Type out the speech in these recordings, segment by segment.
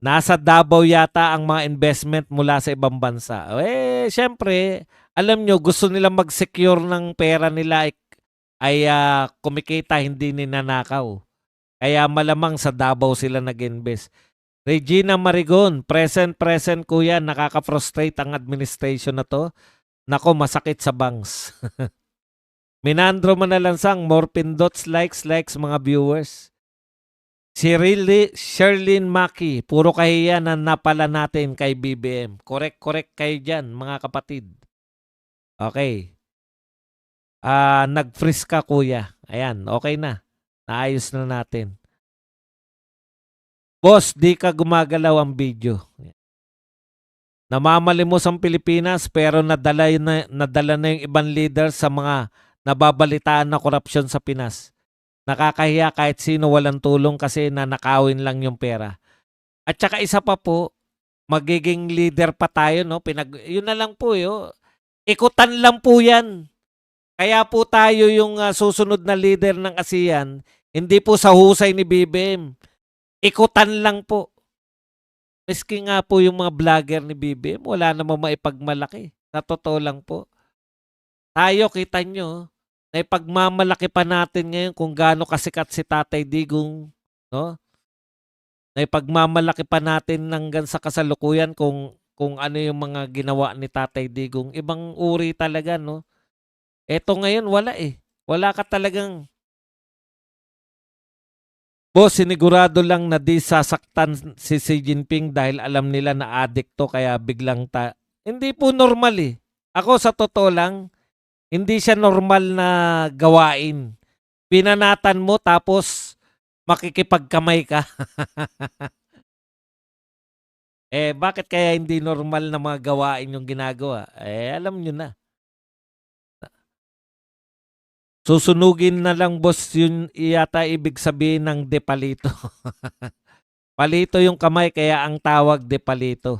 Nasa Davao yata ang mga investment mula sa ibang bansa. Eh, siyempre, alam nyo, gusto nila mag-secure ng pera nila ay kumikita, hindi ninanakaw. Kaya malamang sa Davao sila nag-invest. Regina Marigon, present kuya, nakaka-frustrate ang administration na to. Nako, masakit sa bangs. Minandro Manalansang, more pindots, likes, mga viewers. Si Sherlyn Maki, puro kahiya na napala natin kay BBM. Correct kayo dyan, mga kapatid. Okay. Nag-freeze ka, kuya. Ayan, okay na. Naayos na natin. Boss, di ka gumagalaw ang video. Namamalimos ang Pilipinas pero nadala na yung ibang leader sa mga nababalitaan na korupsyon sa Pinas. Nakakahiya kahit sino walang tulong kasi nanakawin lang yung pera. At saka isa pa po, magiging leader pa tayo, no? Yun na lang po, ikutan lang po yan. Kaya po tayo yung susunod na leader ng ASEAN, hindi po sa husay ni BBM. Ikutan lang po. Miski nga po yung mga vlogger ni BBM, wala namang maipagmalaki. Sa totoo lang po. Tayo, kita nyo, naipagmamalaki pa natin ngayon kung gaano kasikat si Tatay Digong, no? Naipagmamalaki pa natin hanggang sa kasalukuyan kung ano yung mga ginawa ni Tatay Digong. Ibang uri talaga, no? Eto ngayon, wala eh. Wala ka talagang... Boss, sinigurado lang na di sasaktan si Xi Jinping dahil alam nila na addict to kaya biglang Hindi po normal eh. Ako sa totoo lang, hindi siya normal na gawain. Pinanatan mo tapos makikipagkamay ka. Bakit kaya hindi normal na mga gawain yung ginagawa? Alam nyo na. Susunugin na lang, boss, yun yata ibig sabihin ng de palito. Palito yung kamay kaya ang tawag de palito.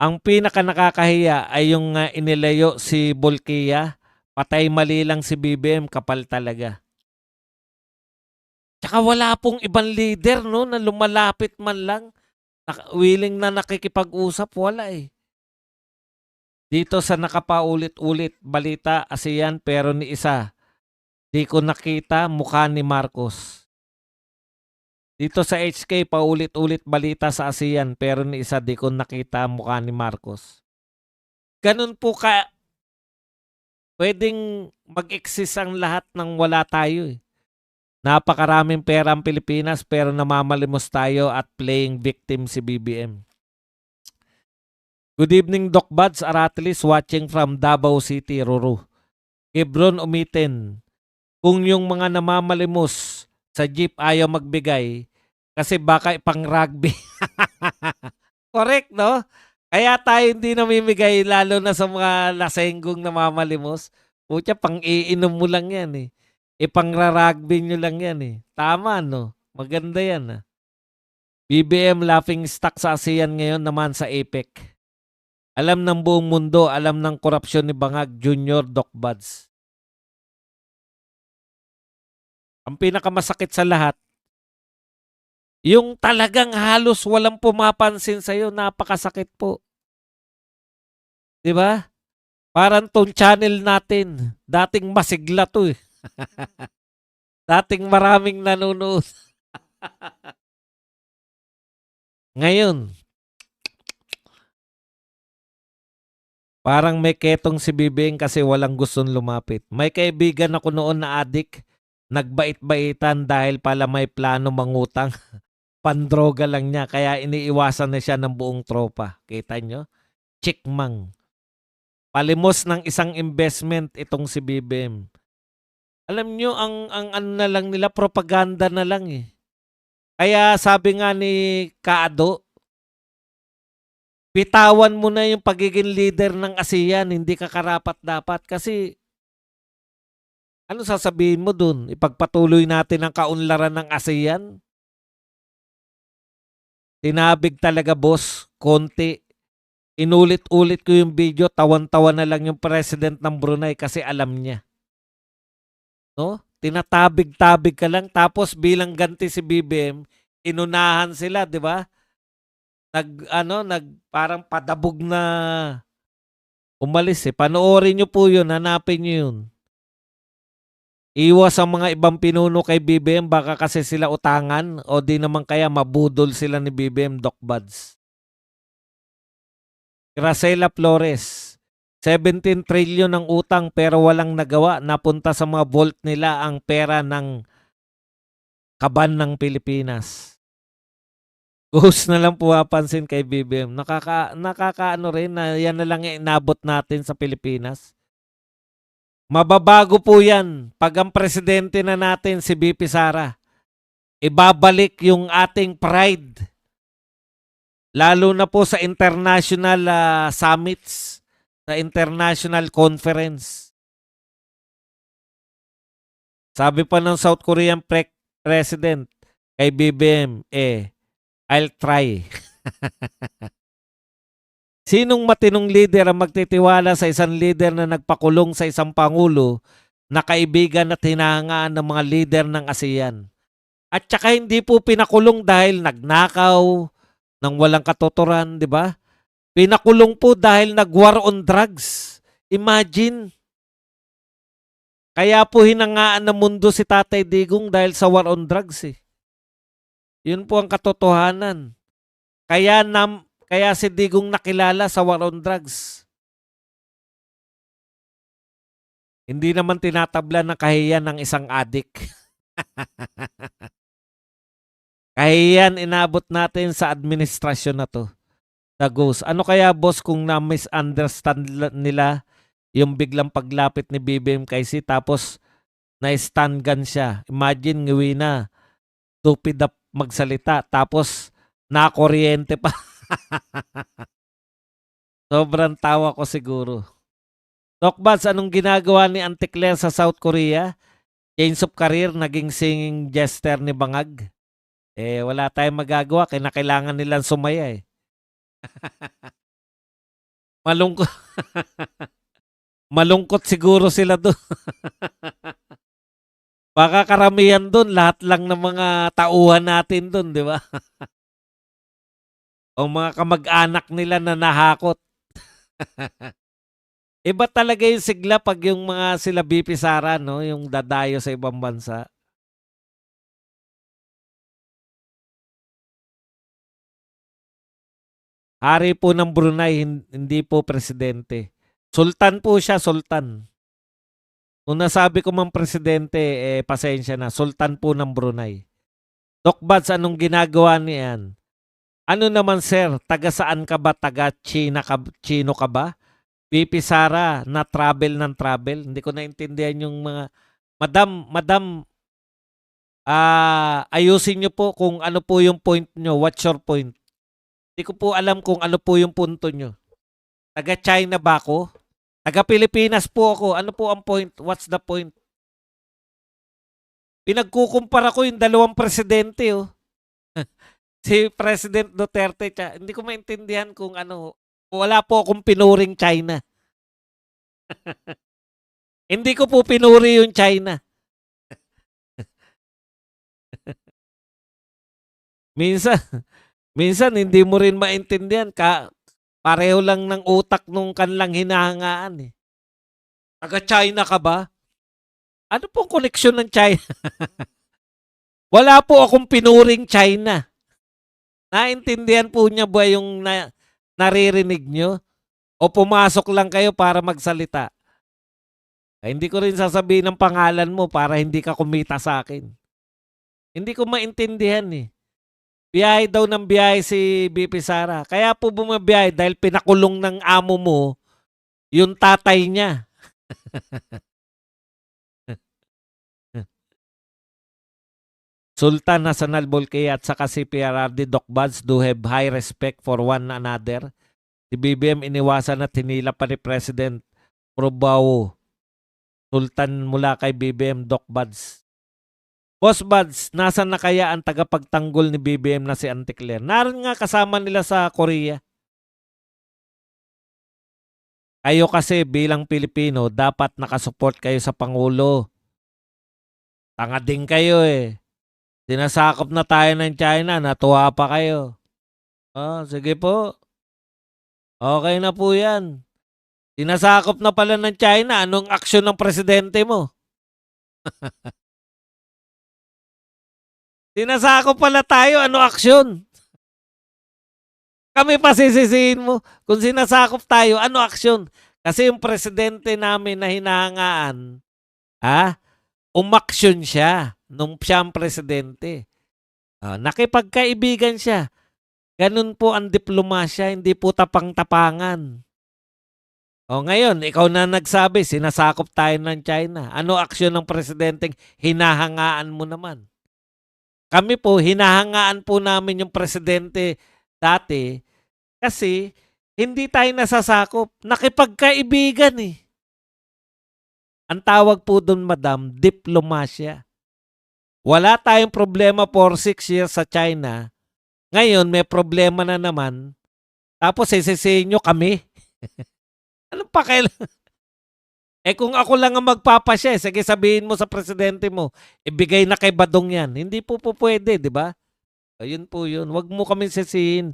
Ang pinaka nakakahiya ay yung inilayo si Bolkia. Patay mali lang si BBM, kapal talaga. Tsaka wala pong ibang leader, no, na lumalapit man lang. Willing na nakikipag-usap, wala eh. Dito sa nakapaulit-ulit balita ASEAN pero ni isa, di ko nakita mukha ni Marcos. Dito sa HK paulit-ulit balita sa ASEAN pero ni isa di ko nakita mukha ni Marcos. Ganun po ka pwedeng mag-exist ang lahat ng wala tayo eh. Napakaraming pera ang Pilipinas pero namamalimos tayo at playing victim si BBM. Good evening, Doc Buds Aratilis watching from Davao City, Ruru. Hebron umitin. Kung yung mga namamalimos sa jeep ayaw magbigay kasi baka ipang rugby. Correct, no? Kaya tayo hindi namimigay lalo na sa mga lasenggong namamalimos. Pucha, pang-iinom mo lang yan eh. Ipang-rugby nyo lang yan eh. Tama, no? Maganda yan. BBM laughing stock sa ASEAN ngayon naman sa APEC. Alam ng buong mundo, alam ng korupsyon ni Bangag Jr. Doc Buds. Ang pinakamasakit sa lahat, yung talagang halos walang pumapansin sa'yo, napakasakit po. Diba? Parang tong channel natin, dating masigla to eh. Dating maraming nanonood. Ngayon, parang may ketong si BBM kasi walang gustong lumapit. May kaibigan ako noon na adik, nagbait-baitan dahil pala may plano mangutang. Pandroga lang niya kaya iniiwasan na siya ng buong tropa. Kita nyo? Chikmang. Palimos ng isang investment itong si BBM. Alam nyo, ang ano na lang nila, propaganda na lang eh. Kaya sabi nga ni Kaado, bitawan mo na yung pagiging leader ng ASEAN, hindi ka karapat-dapat. Kasi, ano sasabihin mo dun? Ipagpatuloy natin ang kaunlaran ng ASEAN? Tinabig talaga, boss. Konti. Inulit-ulit ko yung video, tawan-tawa na lang yung president ng Brunei kasi alam niya. No? Tinatabig-tabig ka lang tapos bilang ganti si BBM, inunahan sila, 'di ba? Parang padabog na umalis, eh. Panoorin niyo po 'yun, hanapin niyo 'yun. Iwas ang mga ibang pinuno kay BBM baka kasi sila utangan o di naman kaya mabudol sila ni BBM, Doc Buds. Gracela Flores, 17 trillion ang utang pero walang nagawa. Napunta sa mga vault nila ang pera ng kaban ng Pilipinas. Ghost na lang pumapansin kay BBM. Nakakaano rin na yan na lang yung inabot natin sa Pilipinas. Mababago po yan pag ang presidente na natin si BP Sara. Ibabalik yung ating pride. Lalo na po sa international summits, sa international conference. Sabi pa ng South Korean president kay BBM, I'll try. Sinong matinong leader ang magtitiwala sa isang leader na nagpakulong sa isang pangulo na kaibigan at hinahangaan ng mga leader ng ASEAN? At saka hindi po pinakulong dahil nagnakaw ng walang katuturan, di ba? Pinakulong po dahil nag-war on drugs. Imagine. Kaya po hinangaan ng mundo si Tatay Digong dahil sa war on drugs, eh. Yun po ang katotohanan. Kaya si Digong nakilala sa war on drugs. Hindi naman tinatabla ng kahiyan ng isang adik. Kahiyan inabot natin sa administrasyon na to. The ghost. Ano kaya boss kung na-misunderstand nila yung biglang paglapit ni BBM kay si tapos na-stun gun siya. Imagine ngawi na stupid na magsalita tapos nakuryente pa. Sobrang tawa ko siguro. Doc Buds, anong ginagawa ni Auntie Claire sa South Korea? Change of career, naging singing jester ni Bangag. Wala tayong magagawa. Kailangan nilang sumaya, eh. Malungkot. Malungkot siguro sila doon. Baka karamihan doon, lahat lang ng mga tauhan natin doon, di ba? O mga kamag-anak nila na nahakot. Iba talaga yung sigla pag yung mga sila BP Sara, no? Yung dadayo sa ibang bansa. Hari po ng Brunei, hindi po presidente. Sultan po siya, sultan. Kung nasabi ko mang presidente, pasensya na. Sultan po ng Brunei. Doc Buds, anong ginagawa niyan? Ano naman sir, taga saan ka ba? Taga Chino ka ba? BP Sara, na travel ng travel. Hindi ko naintindihan yung mga... Madam, ayusin nyo po kung ano po yung point nyo. What's your point? Hindi ko po alam kung ano po yung punto nyo. Taga China ba ako? Taga Pilipinas po ako. Ano po ang point? What's the point? Pinagkukumpara ko yung dalawang presidente, oh. Si President Duterte, hindi ko maintindihan kung ano. Wala po akong pinuring China. Hindi ko po pinuri yung China. Minsan hindi mo rin maintindihan. Pareho lang ng utak nung kanilang hinahangaan, eh. Taga China ka ba? Ano pong koneksyon ng China? Wala po akong pinuring China. Naintindihan po niya ba yung naririnig nyo? O pumasok lang kayo para magsalita? Hindi ko rin sasabihin ng pangalan mo para hindi ka kumita sa akin. Hindi ko maintindihan, eh. Biyahe daw ng biyahe si BP Sara. Kaya po bumabiyahe dahil pinakulong ng amo mo yung tatay niya. Sultan National Volcay at saka si PRRD Doc Buds do have high respect for one another. Si BBM iniwasan at hinila pa ni President Probawo. Sultan mula kay BBM Doc Buds. Boss Buds, nasan na kaya ang tagapagtanggol ni BBM na si Auntie Claire? Naroon nga kasama nila sa Korea. Kayo kasi bilang Pilipino, dapat nakasupport kayo sa Pangulo. Tanga din kayo, eh. Sinasakop na tayo ng China, natuwa pa kayo. Sige po. Okay na po yan. Sinasakop na pala ng China, anong aksyon ng presidente mo? Sinasakop pala tayo, ano aksyon? Kami pa sisisihin mo. Kung sinasakop tayo, ano aksyon? Kasi yung presidente namin na hinahangaan, umaksyon siya nung siyang presidente. Nakipagkaibigan siya. Ganun po ang diplomasya, hindi po tapang-tapangan. Ngayon, ikaw na nagsabi, sinasakop tayo ng China. Ano aksyon ng presidenteng hinahangaan mo naman? Kami po, hinahangaan po namin yung presidente dati kasi hindi tayo nasasakop. Nakipagkaibigan eh. Ang tawag po doon, madam, diplomasya. Wala tayong problema for 6 years sa China. Ngayon, may problema na naman. Tapos, sisisihin nyo kami. Anong pakailan? Kung ako lang ang magpapasya, sige sabihin mo sa presidente mo, ibigay na kay Badong yan. Hindi po pwede, di ba? Ayun po yun. Huwag mo kami sisihin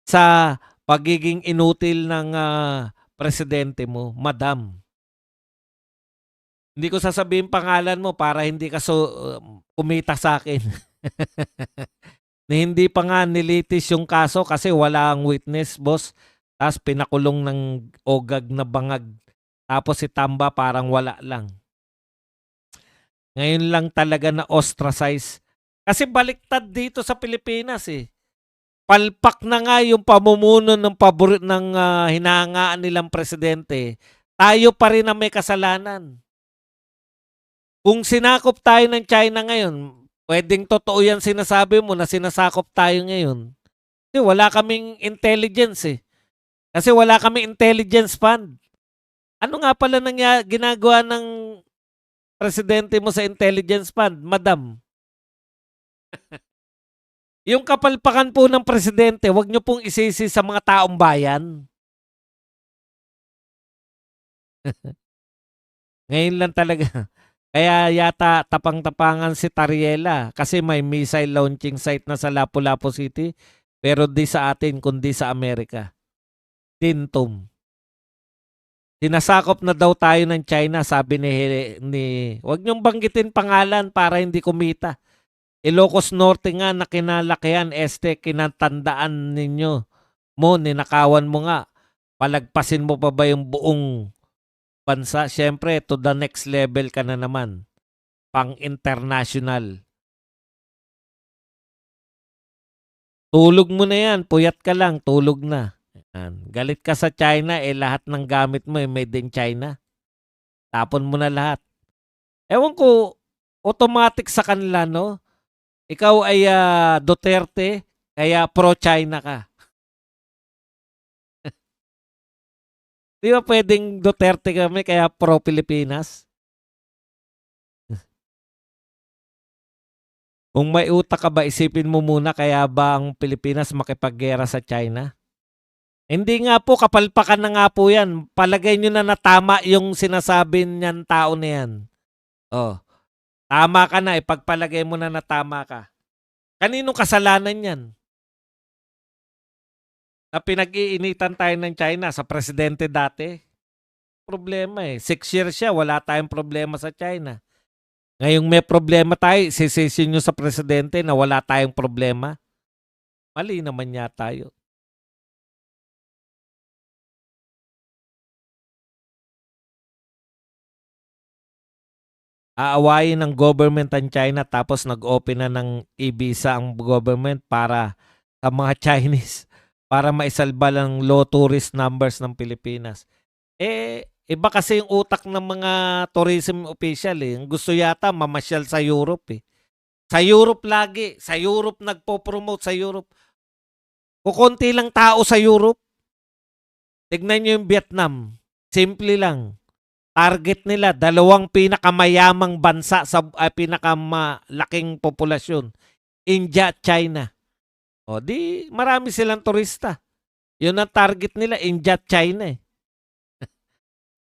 sa pagiging inutil ng presidente mo, madam. Hindi ko sasabihin pangalan mo para hindi ka kumita sa akin. Na hindi pa nga nilitis yung kaso kasi wala ang witness, boss. Tapos pinakulong ng ogag na bangag. Tapos si Tamba parang wala lang. Ngayon lang talaga na ostracize. Kasi baliktad dito sa Pilipinas eh. Palpak na nga yung pamumuno ng hinahangaan nilang presidente. Tayo pa rin ang may kasalanan. Kung sinakop tayo ng China ngayon, pwedeng totoo yan sinasabi mo na sinasakop tayo ngayon. Kasi wala kaming intelligence eh. Kasi wala kaming intelligence fund. Ano nga pala ginagawa ng presidente mo sa intelligence fund, madam? Yung kapalpakan po ng presidente, wag nyo pong isisi sa mga taong bayan. Ngayon lang talaga. Kaya yata tapang-tapangan si Tariela kasi may missile launching site na sa Lapu-Lapu City pero di sa atin kundi sa Amerika. Tintum. Sinasakop na daw tayo ng China, sabi ni wag niyong banggitin pangalan para hindi kumita. Ilocos Norte nga na kinalakihan, kinatandaan ninyo mo, ninakawan mo nga. Palagpasin mo pa ba yung buong bansa? Siyempre, to the next level ka na naman. Pang-international. Tulog mo na yan, puyat ka lang, tulog na. Galit ka sa China, lahat ng gamit mo made in China. Tapon mo na lahat. Ewan ko, automatic sa kanila, no? Ikaw ay Duterte, kaya pro-China ka. Di ba pwedeng Duterte kami, kaya pro-Pilipinas? Kung may utak ka ba, isipin mo muna, kaya ba ang Pilipinas makipaggera sa China? Hindi nga po, kapalpakan na nga po yan. Palagay nyo na tama yung sinasabi niyan tao na yan. Tama ka na, ipagpalagay mo na tama ka. Kaninong kasalanan yan? Na pinag-iinitan tayo ng China sa presidente dati? Problema 6 years siya, wala tayong problema sa China. Ngayong may problema tayo, sisisin nyo sa presidente na wala tayong problema? Mali naman yata tayo. Aawayin ng government ang China tapos nag-open na ng e-visa ang government para sa mga Chinese para maisalba lang low tourist numbers ng Pilipinas. Iba kasi yung utak ng mga tourism official eh. Gusto yata mamasyal sa Europe eh. Sa Europe lagi. Sa Europe nagpo-promote sa Europe. Kukunti lang tao sa Europe. Tignan nyo yung Vietnam. Simple lang. Target nila, 2 pinakamayamang bansa sa pinakamalaking populasyon. India at China. Di marami silang turista. Yun ang target nila, India at China eh.